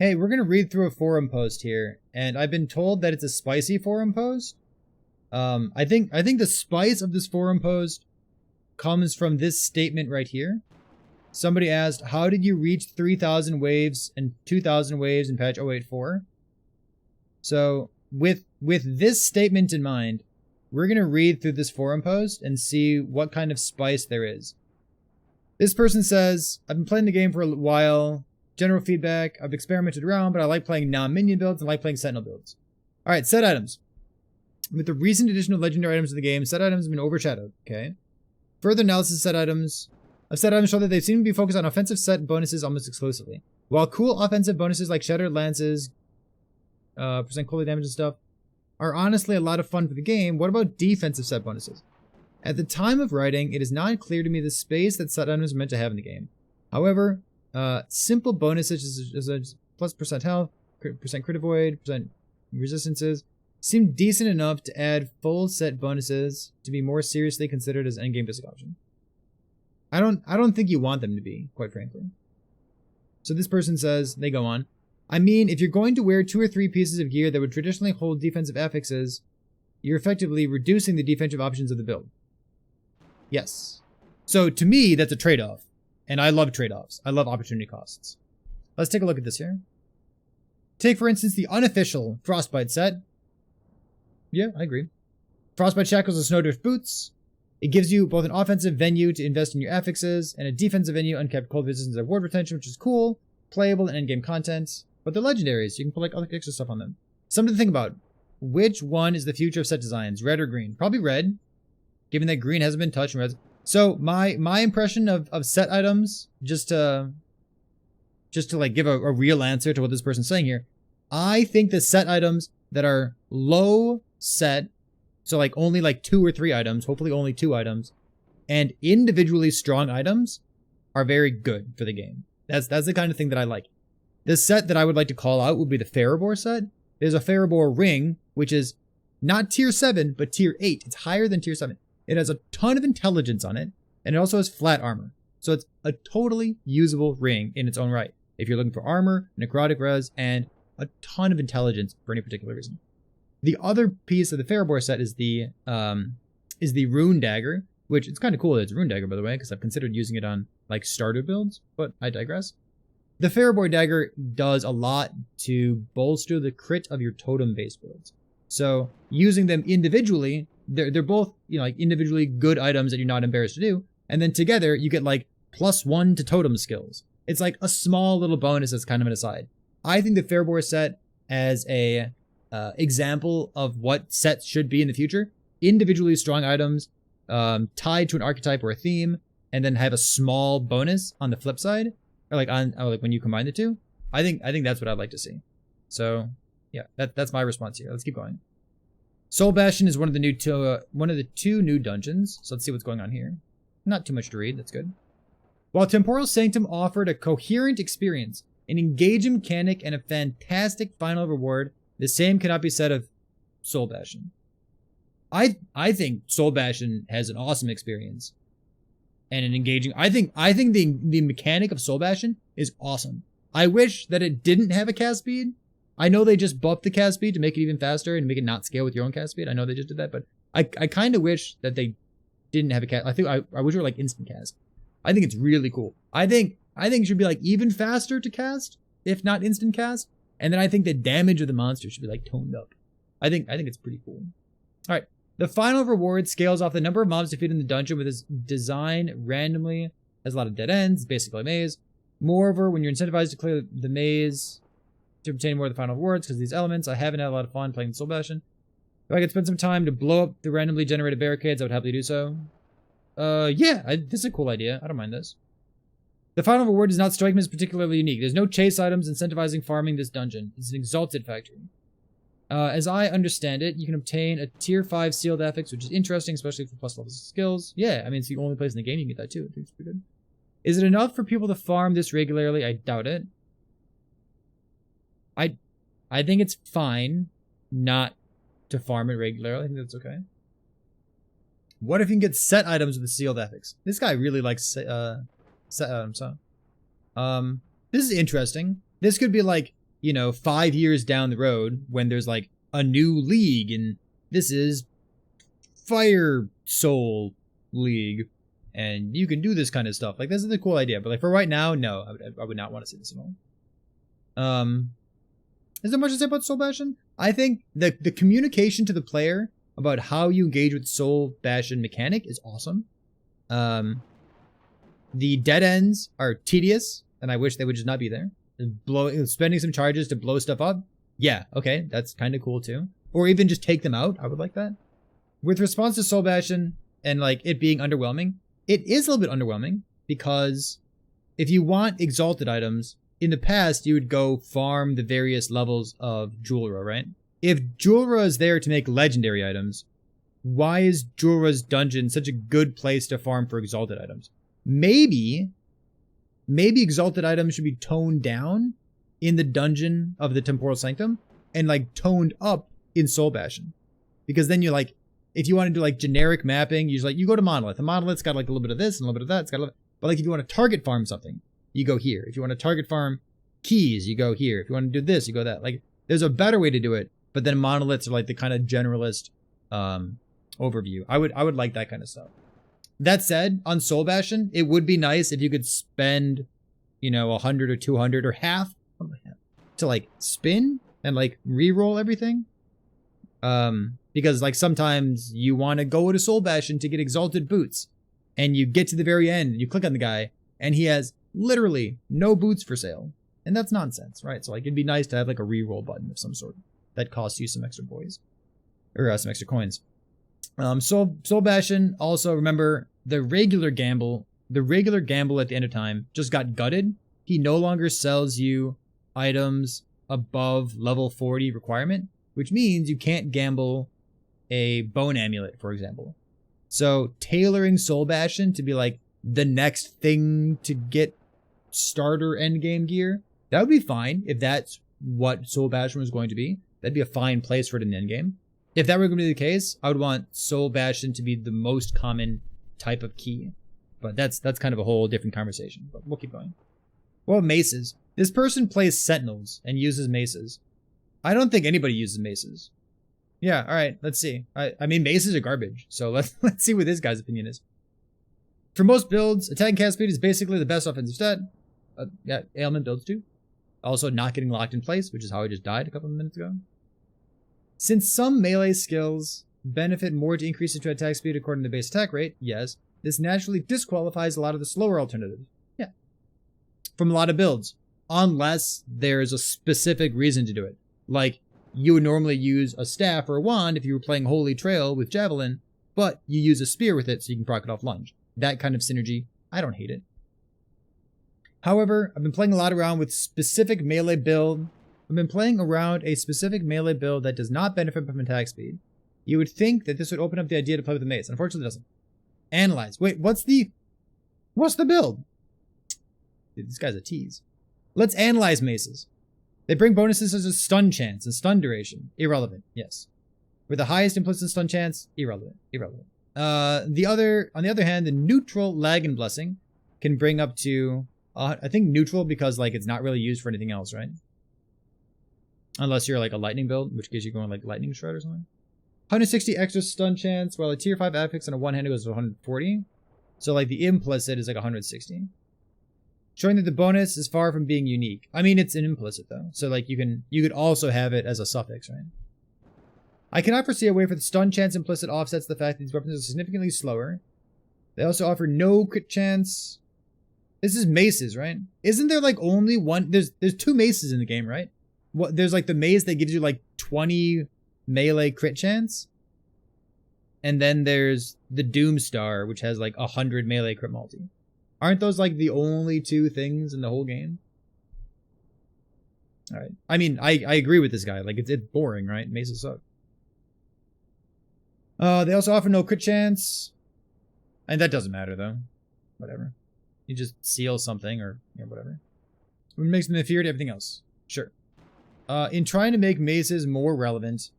Hey, we're gonna read through a forum post here, and I've been told that it's a spicy forum post. I think the spice of this forum post comes from this statement right here. Somebody asked, how did you reach 3,000 waves and 2,000 waves in patch 084? So, with this statement in mind, we're going to read through this forum post and see what kind of spice there is. This person says, I've been playing the game for a while. General feedback, I've experimented around, but I like playing non-minion builds and like playing sentinel builds. Alright, set items. With the recent addition of legendary items to the game, set items have been overshadowed, okay? Further analysis of set items show that they seem to be focused on offensive set bonuses almost exclusively. While cool offensive bonuses like Shattered Lances, percent coolly damage and stuff, are honestly a lot of fun for the game, what about defensive set bonuses? At the time of writing, it is not clear to me the space that set items are meant to have in the game. However, simple bonuses such as plus percent health, percent crit avoid, percent resistances, seem decent enough to add full set bonuses to be more seriously considered as endgame basic option. I don't think you want them to be, quite frankly. So this person says, they go on, I mean, if you're going to wear 2 or 3 pieces of gear that would traditionally hold defensive affixes, you're effectively reducing the defensive options of the build. Yes. So to me, that's a trade-off. And I love trade-offs. I love opportunity costs. Let's take a look at this here. Take, for instance, the unofficial Frostbite set. Yeah, I agree. Frostbite Shackles and Snowdrift Boots. It gives you both an offensive venue to invest in your affixes and a defensive venue, uncapped cold resistance and ward retention, which is cool, playable, and endgame content. But they're legendaries, so you can put like extra stuff on them. Something to think about. Which one is the future of set designs, red or green? Probably red, given that green hasn't been touched. And red. So my impression of set items, just to like give a real answer to what this person's saying here, I think the set items that are low set, so like only like 2 or 3 items, hopefully only 2 items, and individually strong items are very good for the game. That's the kind of thing that I like. The set that I would like to call out would be the Ferobar set. There's a Ferobar ring, which is not tier 7, but tier 8. It's higher than tier 7. It has a ton of intelligence on it, and it also has flat armor. So it's a totally usable ring in its own right, if you're looking for armor, necrotic res, and a ton of intelligence for any particular reason. The other piece of the Ferobar set is the Rune Dagger, which it's kind of cool that it's a Rune Dagger, by the way, because I've considered using it on like starter builds, but I digress. The Ferobar Dagger does a lot to bolster the crit of your totem-based builds. So using them individually, they're both, you know, like individually good items that you're not embarrassed to do, and then together you get like +1 to totem skills. It's like a small little bonus that's kind of an aside. I think the Ferobar set as a example of what sets should be in the future. Individually strong items tied to an archetype or a theme, and then have a small bonus on the flip side, or like when you combine the two. I think that's what I'd like to see. So yeah, that's my response here. Let's keep going. Soul Bastion is one of the 2 new dungeons. So let's see what's going on here. Not too much to read. That's good. While Temporal Sanctum offered a coherent experience, an engaging mechanic, and a fantastic final reward, the same cannot be said of Soul Bastion. I think Soul Bastion has an awesome experience and an engaging. I think the mechanic of Soul Bastion is awesome. I wish that it didn't have a cast speed. I know they just buffed the cast speed to make it even faster and make it not scale with your own cast speed. I know they just did that, but I kind of wish that they didn't have a cast. I wish it were like instant cast. I think it's really cool. I think it should be like even faster to cast, if not instant cast. And then I think the damage of the monster should be like toned up. I think it's pretty cool. All right. The final reward scales off the number of mobs defeated in the dungeon with its design randomly. Has a lot of dead ends, basically a maze. Moreover, when you're incentivized to clear the maze to obtain more of the final rewards because of these elements, I haven't had a lot of fun playing Soul Bastion. If I could spend some time to blow up the randomly generated barricades, I would happily do so. Yeah, this is a cool idea. I don't mind this. The final reward does not strike me as particularly unique. There's no chase items incentivizing farming this dungeon. It's an exalted factory. As I understand it, you can obtain a tier 5 sealed affix, which is interesting, especially for plus level skills. Yeah, I mean, it's the only place in the game you can get that too. I think it's pretty good. Is it enough for people to farm this regularly? I doubt it. I think it's fine not to farm it regularly. I think that's okay. What if you can get set items with a sealed affix? This guy really likes set items, huh? This is interesting. This could be like you know, 5 years down the road when there's like a new league and this is Fire Soul League and you can do this kind of stuff. Like, this is a cool idea, but like for right now, no, I would not want to see this at all. Is there much to say about Soul Bastion? I think the communication to the player about how you engage with Soul Bastion mechanic is awesome. The dead ends are tedious, and I wish they would just not be there. Spending some charges to blow stuff up, yeah, okay, that's kind of cool too. Or even just take them out, I would like that. With response to Soul Bastion and like it being underwhelming, it is a little bit underwhelming because if you want exalted items, in the past you would go farm the various levels of Julra, right? If Julra is there to make legendary items, why is Julra's dungeon such a good place to farm for exalted items? Maybe exalted items should be toned down in the dungeon of the Temporal Sanctum and like toned up in Soul Bastion. Because then you're like, if you want to do like generic mapping, you go to Monolith. The Monolith's got like a little bit of this and a little bit of that. It's got a little, but like if you want to target farm something, you go here. If you want to target farm keys, you go here. If you want to do this, you go that. Like there's a better way to do it, but then monoliths are like the kind of generalist overview. I would like that kind of stuff. That said, on Soul Bastion, it would be nice if you could spend, you know, 100 or 200 or half to like spin and like re-roll everything. Because like sometimes you want to go to Soul Bastion to get exalted boots and you get to the very end and you click on the guy and he has literally no boots for sale. And that's nonsense, right? So like it'd be nice to have like a re-roll button of some sort that costs you some extra boys or some extra coins. Soul Bastion, also remember the regular gamble at the end of time just got gutted. He no longer sells you items above level 40 requirement, which means you can't gamble a bone amulet, for example. So tailoring Soul Bastion to be like the next thing to get starter endgame gear, that would be fine if that's what Soul Bastion was going to be. That'd be a fine place for it in the endgame. If that were going to be the case, I would want Soul Bastion to be the most common type of key. But that's kind of a whole different conversation. But we'll keep going. Well, maces. This person plays Sentinels and uses maces. I don't think anybody uses maces. Yeah, all right, let's see. I mean, maces are garbage. So let's see what this guy's opinion is. For most builds, attack and cast speed is basically the best offensive stat. Yeah, ailment builds too. Also, not getting locked in place, which is how I just died a couple of minutes ago. Since some melee skills benefit more to increase into attack speed according to base attack rate, yes, this naturally disqualifies a lot of the slower alternatives. Yeah. From a lot of builds, unless there's a specific reason to do it. Like, you would normally use a staff or a wand if you were playing Holy Trail with Javelin, but you use a spear with it so you can proc it off lunge. That kind of synergy, I don't hate it. However, I've been playing a lot around with specific melee build. I've been playing around a specific melee build that does not benefit from attack speed. You would think that this would open up the idea to play with the mace. Unfortunately, it doesn't. Analyze. Wait, what's the build? Dude, this guy's a tease. Let's analyze maces. They bring bonuses such as stun chance and stun duration. Irrelevant, yes. With the highest implicit stun chance, irrelevant. On the other hand, the neutral lag and blessing can bring up to, I think neutral because like it's not really used for anything else, right? Unless you're like a lightning build, in which case you're going like lightning shred or something. 160 extra stun chance, while a tier 5 affix and a one-hander goes to 140. So like the implicit is like 160. Showing that the bonus is far from being unique. I mean, it's an implicit though. So like you could also have it as a suffix, right? I cannot foresee a way for the stun chance implicit offsets the fact that these weapons are significantly slower. They also offer no crit chance. This is maces, right? Isn't there like only one? There's two maces in the game, right? What, there's like the mace that gives you like 20 melee crit chance. And then there's the Doomstar, which has like 100 melee crit multi. Aren't those like the only two things in the whole game? All right. I mean, I agree with this guy. Like it's boring, right? Maces suck. They also offer no crit chance. And that doesn't matter though. Whatever. You just seal something or whatever. It makes them inferior to everything else. Sure. In trying to make maces more relevant,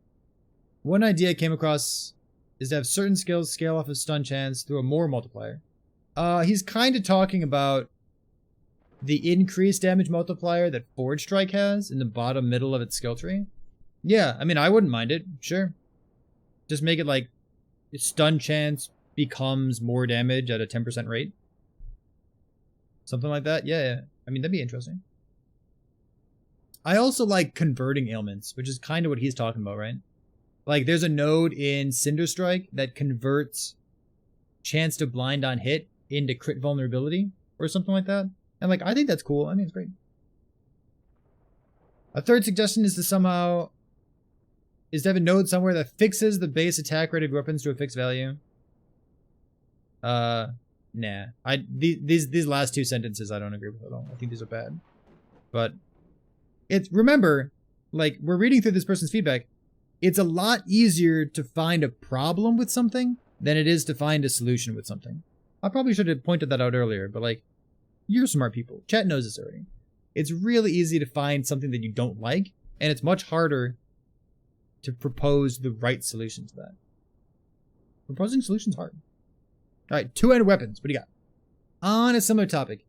one idea I came across is to have certain skills scale off of stun chance through a more multiplier. He's kind of talking about the increased damage multiplier that Forge Strike has in the bottom middle of its skill tree. Yeah, I mean, I wouldn't mind it. Sure. Just make it like stun chance becomes more damage at a 10% rate. Something like that. Yeah. I mean, that'd be interesting. I also like converting ailments, which is kind of what he's talking about, right? Like, there's a node in Cinder Strike that converts chance to blind on hit into crit vulnerability or something like that. And, like, I think that's cool. I mean, it's great. A third suggestion is to have a node somewhere that fixes the base attack rate of weapons to a fixed value. Nah. These last two sentences I don't agree with at all. I think these are bad. But remember, like, we're reading through this person's feedback. It's a lot easier to find a problem with something than it is to find a solution with something. I probably should have pointed that out earlier, but like, you're smart people. Chat knows this already. It's really easy to find something that you don't like, and it's much harder to propose the right solution to that. Proposing solutions hard. Alright, two-handed weapons. What do you got? On a similar topic,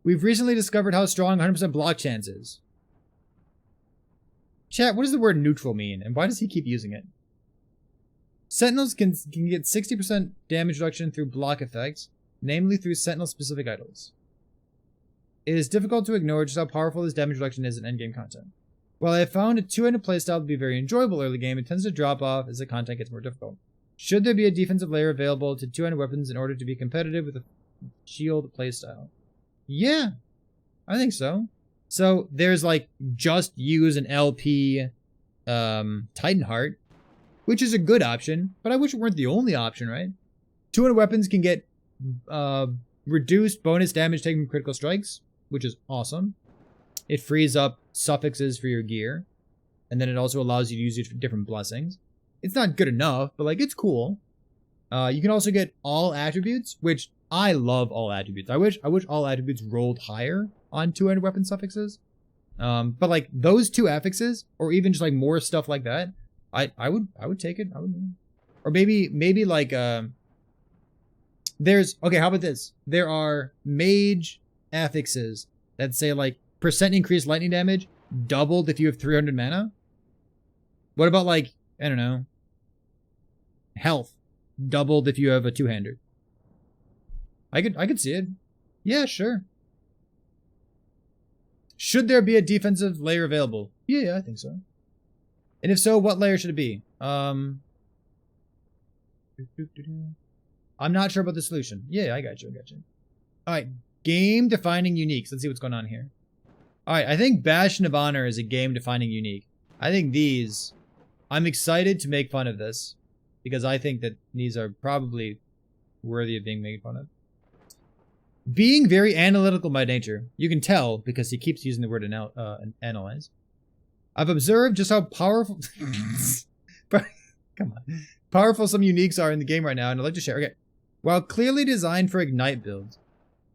we've recently discovered how strong 100% block chance is. Chat, what does the word neutral mean, and why does he keep using it? Sentinels can get 60% damage reduction through block effects, namely through Sentinel-specific idols. It is difficult to ignore just how powerful this damage reduction is in endgame content. While I have found a two-handed playstyle to be very enjoyable early game, it tends to drop off as the content gets more difficult. Should there be a defensive layer available to two-handed weapons in order to be competitive with a shield playstyle? Yeah, I think so. So there's like just use an LP Titanheart, which is a good option, but I wish it weren't the only option, right? Two-handed weapons can get reduced bonus damage taken from critical strikes, which is awesome. It frees up suffixes for your gear, and then it also allows you to use it for different blessings. It's not good enough, but like, it's cool. You can also get all attributes, which I love all attributes. I wish all attributes rolled higher on two-handed weapon suffixes. But like those two affixes, or even just like more stuff like that, I would take it. Or maybe like okay, how about this? There are mage affixes that say like percent increased lightning damage doubled if you have 300 mana. What about like, I don't know, health doubled if you have a two-hander? I could see it. Yeah, sure. Should there be a defensive layer available? Yeah, I think so. And if so, what layer should it be? I'm not sure about the solution. Yeah, I got you. Alright, game-defining uniques. Let's see what's going on here. Alright, I think Bastion of Honor is a game-defining unique. I think these... I'm excited to make fun of this, because I think that these are probably worthy of being made fun of. Being very analytical by nature, you can tell because he keeps using the word analyze. I've observed just how powerful... Come on. Powerful some uniques are in the game right now, and I'd like to share. Okay. While clearly designed for Ignite builds,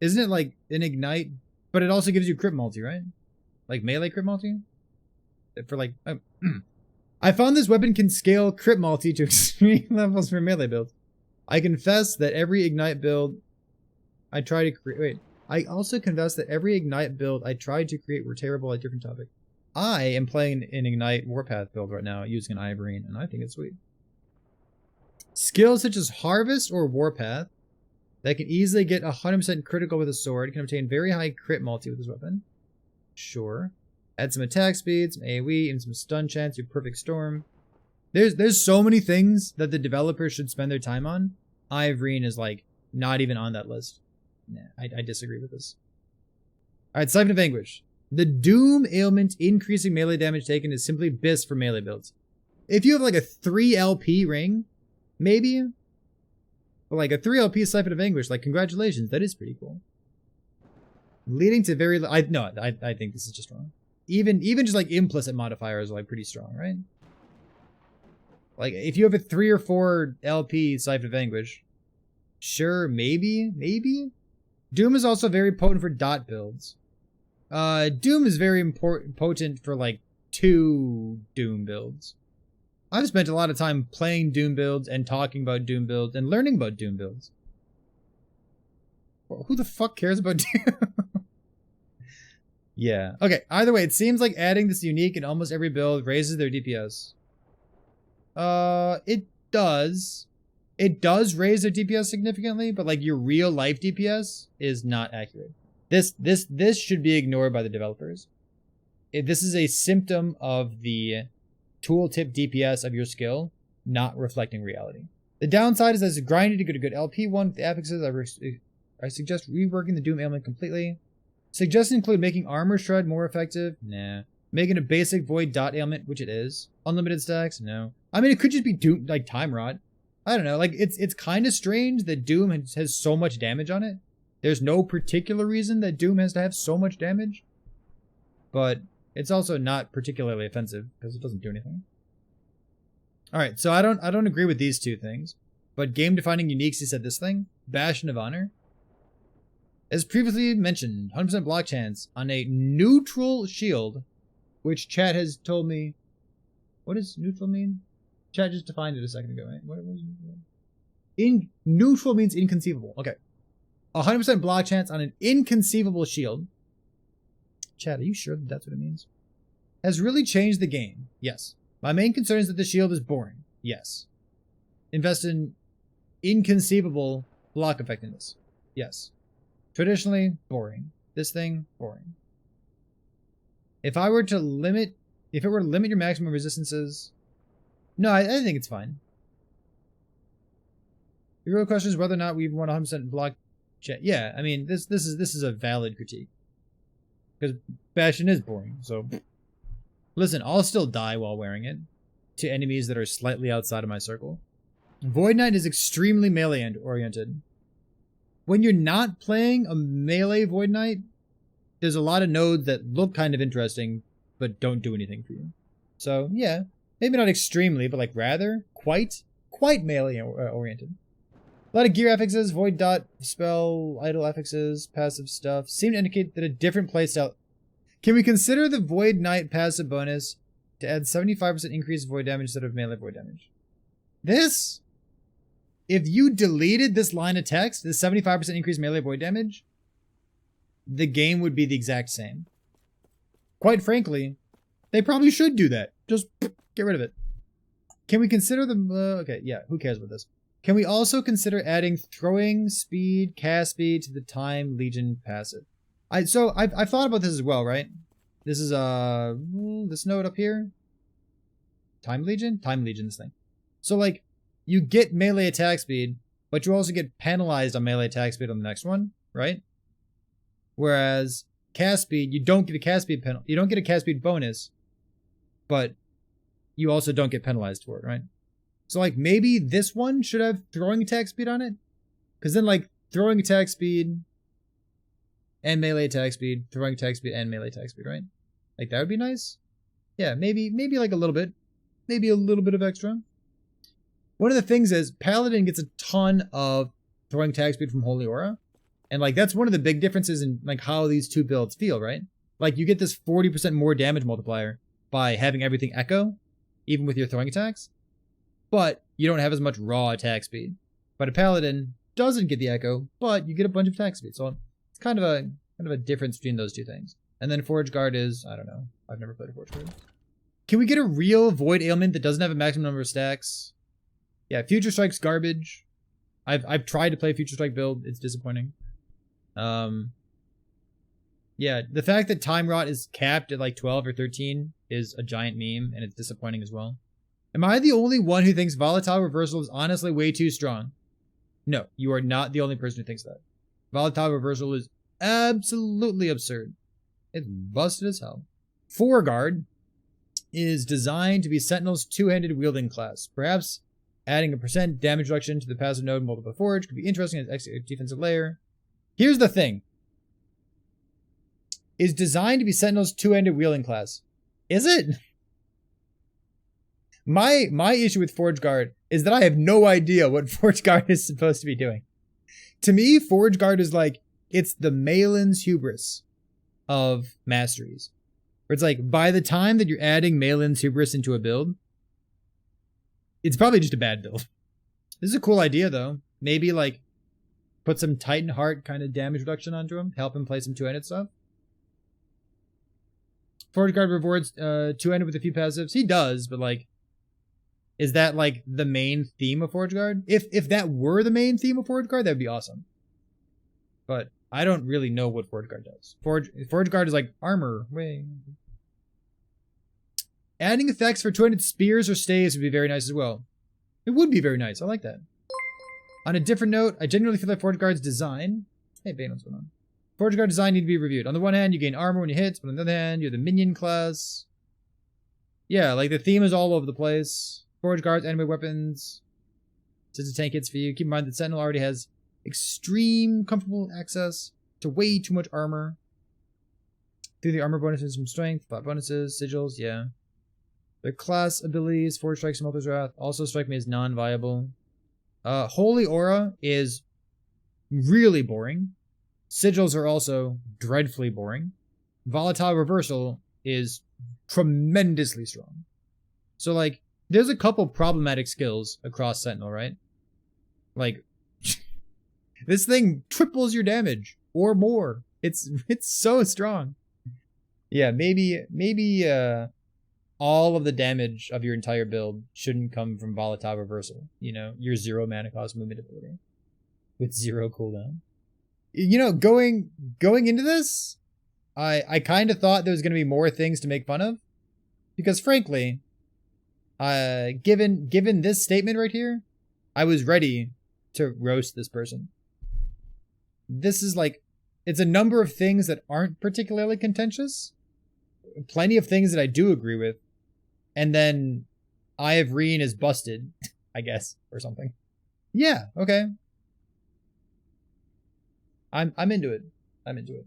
isn't it like an Ignite, but it also gives you crit multi, right? Like melee crit multi? For like... I found this weapon can scale crit multi to extreme levels for melee builds. I confess that every Ignite build I try to create... Wait. I also confess that every Ignite build I tried to create were terrible at different topic. I am playing an Ignite Warpath build right now using an Ivorine, and I think it's sweet. Skills such as Harvest or Warpath that can easily get 100% critical with a sword can obtain very high crit multi with this weapon. Sure. Add some attack speed, some AoE, and some stun chance through Perfect Storm. There's so many things that the developers should spend their time on. Ivorine is like not even on that list. Nah, I disagree with this. Alright, Siphon of Anguish. The Doom ailment increasing melee damage taken is simply BIS for melee builds. If you have like a 3 LP ring, maybe. But like a 3 LP Siphon of Anguish, like congratulations, that is pretty cool. Leading to very... I think this is just wrong. Even just like implicit modifiers are like pretty strong, right? Like if you have a 3 or 4 LP Siphon of Anguish, sure, maybe. Doom is also very potent for dot builds. Doom is very potent for like 2 Doom builds. I've spent a lot of time playing Doom builds and talking about Doom builds and learning about Doom builds. Well, who the fuck cares about Doom? Yeah. Okay, either way, it seems like adding this unique in almost every build raises their DPS. It does. It does raise their DPS significantly, but like your real life DPS is not accurate. This should be ignored by the developers. This is a symptom of the tooltip DPS of your skill not reflecting reality. The downside is that it's grindy to get a good LP one with the affixes. I suggest reworking the Doom ailment completely. Suggestions include making Armor Shred more effective. Nah. Making a basic Void dot ailment, which it is. Unlimited stacks. No. I mean, it could just be Doom, like Time Rot. I don't know. Like it's kind of strange that Doom has so much damage on it. There's no particular reason that Doom has to have so much damage, but it's also not particularly offensive because it doesn't do anything. All right, so I don't agree with these two things, but game-defining uniques, he said this thing, Bastion of Honor. As previously mentioned, 100% block chance on a neutral shield, which chat has told me, what does neutral mean? Chat just defined it a second ago, right? What was it? Neutral means inconceivable. Okay. 100% block chance on an inconceivable shield. Chat, are you sure that that's what it means? Has really changed the game. Yes. My main concern is that the shield is boring. Yes. Invest in inconceivable block effectiveness. Yes. Traditionally, boring. This thing, boring. If it were to limit your maximum resistances, no, I think it's fine. The real question is whether or not we want 100% block check. Yeah, I mean, this is a valid critique. Because Bastion is boring, so... Listen, I'll still die while wearing it to enemies that are slightly outside of my circle. Void Knight is extremely melee-oriented. When you're not playing a melee Void Knight, there's a lot of nodes that look kind of interesting, but don't do anything for you. So, yeah, maybe not extremely, but like rather quite melee-oriented. A lot of gear affixes, void dot, spell, idle affixes, passive stuff, seem to indicate that a different playstyle... Can we consider the Void Knight passive bonus to add 75% increase void damage instead of melee void damage? This? If you deleted this line of text, this 75% increase melee void damage, the game would be the exact same. Quite frankly, they probably should do that. Just get rid of it. Can we consider the... okay, yeah, who cares about this? Can we also consider adding throwing speed, cast speed to the Time Legion passive? I've thought about this as well, right? This is this node up here. Time Legion, this thing. So like, you get melee attack speed, but you also get penalized on melee attack speed on the next one, right? Whereas cast speed, you don't get a cast speed you don't get a cast speed bonus, but you also don't get penalized for it, right? So like maybe this one should have throwing attack speed on it, because then like throwing attack speed and melee attack speed, throwing attack speed and melee attack speed, right? Like that would be nice. Yeah, maybe like a little bit, maybe a little bit of extra. One of the things is Paladin gets a ton of throwing attack speed from Holy Aura, and like that's one of the big differences in like how these two builds feel, right? Like you get this 40% more damage multiplier by having everything echo, even with your throwing attacks, but you don't have as much raw attack speed. But a Paladin doesn't get the echo, but you get a bunch of attack speed. So it's kind of a difference between those two things. And then Forge Guard is, I don't know. I've never played a Forge Guard. Can we get a real Void ailment that doesn't have a maximum number of stacks? Yeah, Future Strike's garbage. I've tried to play a Future Strike build. It's disappointing. Yeah, the fact that Time Rot is capped at like 12 or 13 is a giant meme, and it's disappointing as well. Am I the only one who thinks Volatile Reversal is honestly way too strong? No, you are not the only person who thinks that. Volatile Reversal is absolutely absurd. It's busted as hell. Foreguard is designed to be Sentinel's two-handed wielding class. Perhaps adding a % damage reduction to the passive node Multiple Forge could be interesting as extra defensive layer. Here's the thing. Is designed to be Sentinel's two-handed wielding class. Is it? My issue with Forge Guard is that I have no idea what Forge Guard is supposed to be doing. To me, Forge Guard is like, it's the Malin's hubris of masteries. Where it's like, by the time that you're adding Malin's hubris into a build, it's probably just a bad build. This is a cool idea though. Maybe like, put some Titan Heart kind of damage reduction onto him, help him play some two-handed stuff. Forge Guard rewards 2-handed with a few passives. He does, but like, is that like the main theme of Forge Guard? If that were the main theme of Forge Guard, that'd be awesome. But I don't really know what Forge Guard does. Forge Guard is like armor. Way. Adding effects for 2-handed spears or staves would be very nice as well. It would be very nice. I like that. On a different note, I genuinely feel like Forge Guard's design... Hey, Bane, what's going on? Forge Guard design need to be reviewed. On the one hand, you gain armor when you hit, but on the other hand, you're the minion class. Yeah, like the theme is all over the place. Forge Guards, enemy weapons. Since a tank hits for you, keep in mind that Sentinel already has extreme comfortable access to way too much armor. Through the armor bonuses from strength, thought bonuses, sigils, yeah. Their class abilities, Forge Strike, Smelter's Wrath, also strike me as non-viable. Holy Aura is really boring. Sigils are also dreadfully boring. Volatile Reversal is tremendously strong. So, like, there's a couple problematic skills across Sentinel, right? Like, this thing triples your damage or more. It's so strong. Yeah, maybe all of the damage of your entire build shouldn't come from Volatile Reversal. You know, your 0 mana cost movement ability with 0 cooldown. You know, going into this, I kind of thought there was going to be more things to make fun of, because frankly, given this statement right here, I was ready to roast this person. This is like, it's a number of things that aren't particularly contentious, plenty of things that I do agree with, and then Eye of Reen is busted, I guess, or something. Yeah, okay. I'm into it. I'm into it.